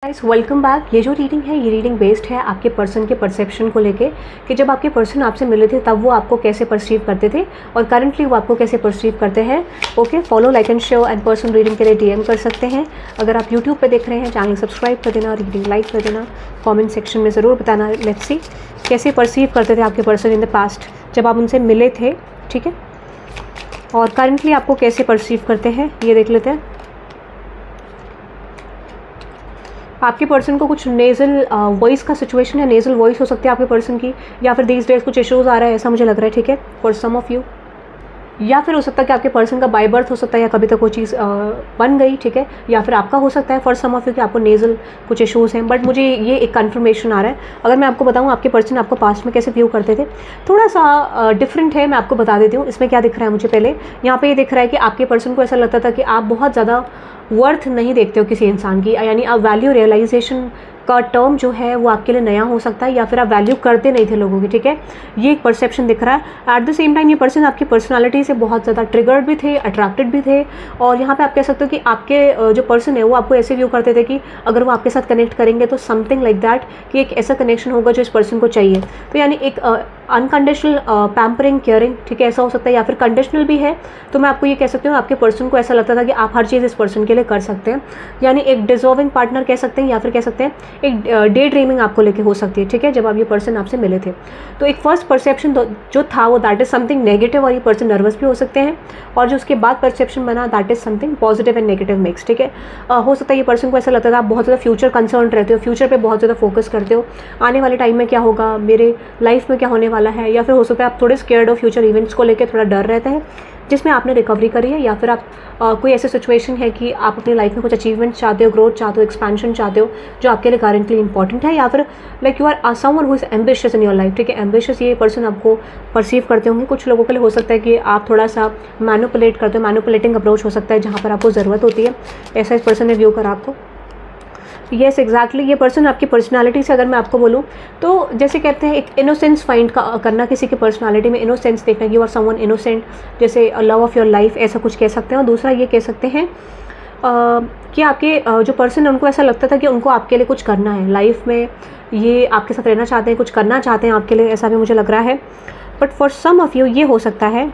Guys welcome back. ये जो reading है ये रीडिंग बेस्ड है आपके पर्सन के परसेप्शन को लेके कि जब आपके पर्सन आपसे मिले थे तब वो आपको कैसे परसीव करते थे और करंटली वो आपको कैसे परसीव करते हैं। Okay, follow, like and share and person reading के लिए डीएम कर सकते हैं। अगर आप यूट्यूब पे देख रहे हैं चैनल सब्सक्राइब कर देना, रीडिंग लाइक कर देना, कॉमेंट सेक्शन में ज़रूर बताना लेट्स सी कैसे परसीव करते थे आपके पर्सन इन द पास्ट जब आप उनसे मिले थे, ठीक है, और करंटली आपको कैसे परसीव करते हैं ये देख लेते हैं। आपके पर्सन को कुछ नेज़ल वॉइस का सिचुएशन है, नेज़ल वॉइस हो सकती है आपके पर्सन की, या फिर दीज डेज कुछ इश्यूज़ आ रहा है ऐसा मुझे लग रहा है, ठीक है, फॉर सम ऑफ यू। या फिर हो सकता है कि आपके पर्सन का बाय बर्थ हो सकता है या कभी तक वो चीज़ बन गई, ठीक है, या फिर आपका हो सकता है फॉर सम ऑफ यू कि आपको नेज़ल कुछ इश्यूज़ हैं। बट मुझे ये एक कन्फर्मेशन आ रहा है। अगर मैं आपको बताऊँ आपके पर्सन आपको पास्ट में कैसे व्यू करते थे, थोड़ा सा डिफरेंट है, मैं आपको बता देती हूँ। इसमें क्या दिख रहा है मुझे, पहले यहाँ पे ये दिख रहा है कि आपके पर्सन को ऐसा लगता था कि आप बहुत ज़्यादा वर्थ नहीं देखते हो किसी इंसान की, यानी आप वैल्यू रियलाइजेशन का टर्म जो है वो आपके लिए नया हो सकता है, या फिर आप वैल्यू करते नहीं थे लोगों की, ठीक है, ये एक परसेप्शन दिख रहा है। एट द सेम टाइम ये पर्सन आपकी पर्सनालिटी से बहुत ज़्यादा ट्रिगर्ड भी थे, अट्रैक्टेड भी थे, और यहाँ पे आप कह सकते हो कि आपके जो पर्सन है वो आपको ऐसे व्यू करते थे कि अगर वो आपके साथ कनेक्ट करेंगे तो समथिंग लाइक दैट कि एक ऐसा कनेक्शन होगा जो इस पर्सन को चाहिए। तो यानी एक अनकंडीशनल पैम्परिंग, केयरिंग, ठीक है, ऐसा हो सकता है, या फिर कंडीशनल भी है। तो मैं आपको ये कह सकती हूँ आपके पर्सन को ऐसा लगता था कि आप हर चीज़ इस पर्सन के लिए कर सकते हैं, यानी एक डिजर्विंग पार्टनर कह सकते हैं, या फिर कह सकते हैं एक डे ड्रीमिंग आपको लेके हो सकती है, ठीक है, जब आप ये पर्सन आपसे मिले थे। तो एक फर्स्ट परसेप्शन जो था वो दैट इज समथिंग नेगेटिव, और ये पर्सन नर्वस भी हो सकते हैं, और जो उसके बाद परसेप्शन बना that is something positive and negative mix, ठीक है। हो सकता है ये पर्सन को ऐसा लगता था आप बहुत ज़्यादा फ्यूचर कंसर्न रहते हो, फ्यूचर पे बहुत ज़्यादा फोकस करते हो, आने वाले टाइम में क्या होगा, मेरे लाइफ में क्या होने वाला है, या फिर हो सकता है आप थोड़े स्केयर्ड हो फ्यूचर इवेंट्स को लेकर, थोड़ा डर रहता है जिसमें आपने रिकवरी करी है, या फिर आप कोई ऐसी सिचुएशन है कि आप अपनी लाइफ में कुछ अचीवमेंट चाहते हो, ग्रोथ चाहते हो, एक्सपेंशन चाहते हो जो आपके लिए करेंटली इंपॉर्टेंट है, या फिर like you are someone who is ambitious in your life, ठीक है, एम्बिशियस ये पर्सन आपको परसीव करते होंगे। कुछ लोगों के लिए हो सकता है कि आप थोड़ा सा मैनिपुलेट करते हो, मैनिपुलेटिंग अप्रोच हो सकता है जहाँ पर आपको ज़रूरत होती है, ऐसा इस पर्सन ने व्यू करा आपको। येस एग्जैक्टली, ये पर्सन आपकी पर्सनालिटी से अगर मैं आपको बोलूँ तो जैसे कहते हैं एक इनोसेंस फाइंड करना, किसी की पर्सनालिटी में इनोसेंस देखना, यू आर समवन इनोसेंट, जैसे लव ऑफ योर लाइफ ऐसा कुछ कह सकते हैं। और दूसरा ये कह सकते हैं कि आपके जो पर्सन है उनको ऐसा लगता था कि उनको आपके लिए कुछ करना है लाइफ में, ये आपके साथ रहना चाहते हैं, कुछ करना चाहते हैं आपके लिए, ऐसा भी मुझे लग रहा है। But for some of you ये हो सकता है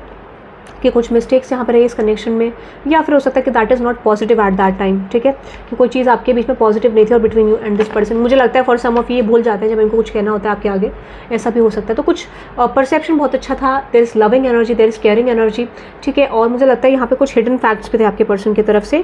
कि कुछ मिस्टेक्स यहाँ पर है इस कनेक्शन में, या फिर हो सकता है कि that is not positive at that time, ठीक है, कि कोई चीज़ आपके बीच में पॉजिटिव नहीं थी और between you and this person. मुझे लगता है फॉर सम ऑफ ये भूल जाते हैं जब इनको कुछ कहना होता है आपके आगे, ऐसा भी हो सकता है। तो कुछ परसेप्शन बहुत अच्छा था, there is loving energy, there is caring energy, ठीक है, और मुझे लगता है यहाँ पे कुछ हिडन फैक्ट्स भी थे आपके पर्सन की तरफ से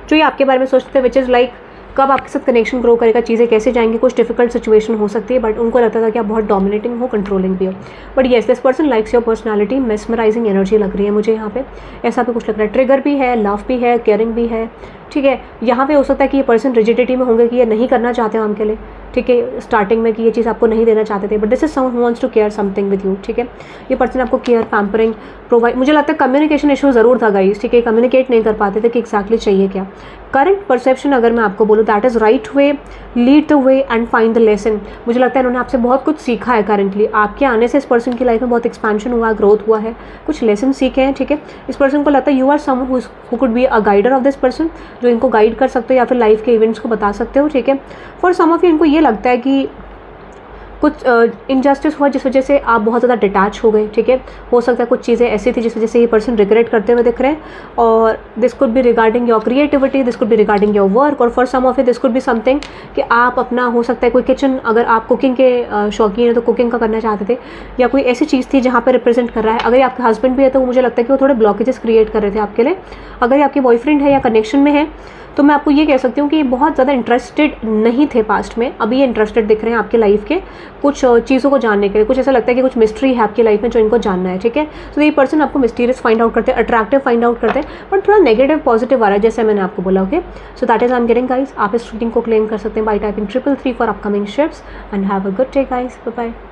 जो ये आपके बारे में सोचते थे, विच इज़ लाइक कब आपके साथ कनेक्शन ग्रो करेगा, चीज़ें कैसे जाएंगी, कुछ डिफिकल्ट सिचुएशन हो सकती है, बट उनको लगता था कि आप बहुत डोमिनेटिंग हो, कंट्रोलिंग भी हो। But yes this person likes your personality, mesmerising energy लग रही है मुझे यहाँ पे, ऐसा भी कुछ लग रहा है। ट्रिगर भी है, लव भी है, केयरिंग भी है, ठीक है। यहाँ पे हो सकता है कि ये पर्सन रिजिडिटी में होंगे कि ये नहीं करना चाहते हो उनके लिए, ठीक है, स्टार्टिंग में कि ये चीज़ आपको नहीं देना चाहते थे, but this is someone who wants to care something with you, ठीक है। ये पर्सन आपको केयर, पैम्परिंग, प्रोवाइड, मुझे लगता है कम्युनिकेशन इशू ज़रूर था गाइस, ठीक है, कम्युनिकेट नहीं कर पाते थे कि एक्जैक्टली चाहिए क्या। करंट परसेप्शन अगर मैं आपको बोलूँ that is right way, lead the way and find the lesson. मुझे लगता है इन्होंने आपसे बहुत कुछ सीखा है करंटली, आपके आने से इस पर्सन की लाइफ में बहुत एक्सपेंशन हुआ है, ग्रोथ हुआ है, कुछ लेसन सीखे हैं, ठीक है। इस पर्सन को लगता है you are someone who could be a guider of this person, जो इनको गाइड कर सकते हो या फिर लाइफ के इवेंट्स को बता सकते हो, ठीक है। फॉर सम ऑफ यू इनको ये लगता है कि कुछ इनजस्टिस हुआ जिस वजह से आप बहुत ज़्यादा डिटैच हो गए, ठीक है। हो सकता है कुछ चीज़ें ऐसी थी जिस वजह से ये पर्सन रिग्रेट करते हुए दिख रहे हैं, और this could be regarding your creativity, this could be regarding your work, और for some of it this could be something कि आप अपना, हो सकता है कोई किचन, अगर आप कुकिंग के शौकीन है तो कुकिंग का करना चाहते थे, या कोई ऐसी चीज़ थी जहाँ पर रिप्रेजेंट कर रहा है। अगर आपके हस्बैंड भी है तो मुझे लगता है कि वो थोड़े ब्लॉकेजेस क्रिएट कर रहे थे आपके लिए। अगर आपके बॉयफ्रेंड है या कनेक्शन में है तो मैं आपको ये कह सकती हूँ कि ये बहुत ज़्यादा इंटरेस्टेड नहीं थे पास्ट में, अभी ये इंटरेस्टेड दिख रहे हैं आपकी लाइफ के कुछ चीज़ों को जानने के लिए। कुछ ऐसा लगता है कि कुछ मिस्ट्री है आपकी लाइफ में जो इनको जानना है, ठीक है। तो ये पर्सन आपको मिस्टीरियस फाइंड आउट करते हैं, अट्रैक्टिव फाइंड आउट करते हैं, बट थोड़ा नेगेटिव पॉजिटिव आ रहा है जैसे मैंने आपको बोला। Okay, so that is I am getting guys. आप इस रीडिंग को क्लेम कर सकते हैं by typing 333 for upcoming shifts, and have a good day guys, bye bye.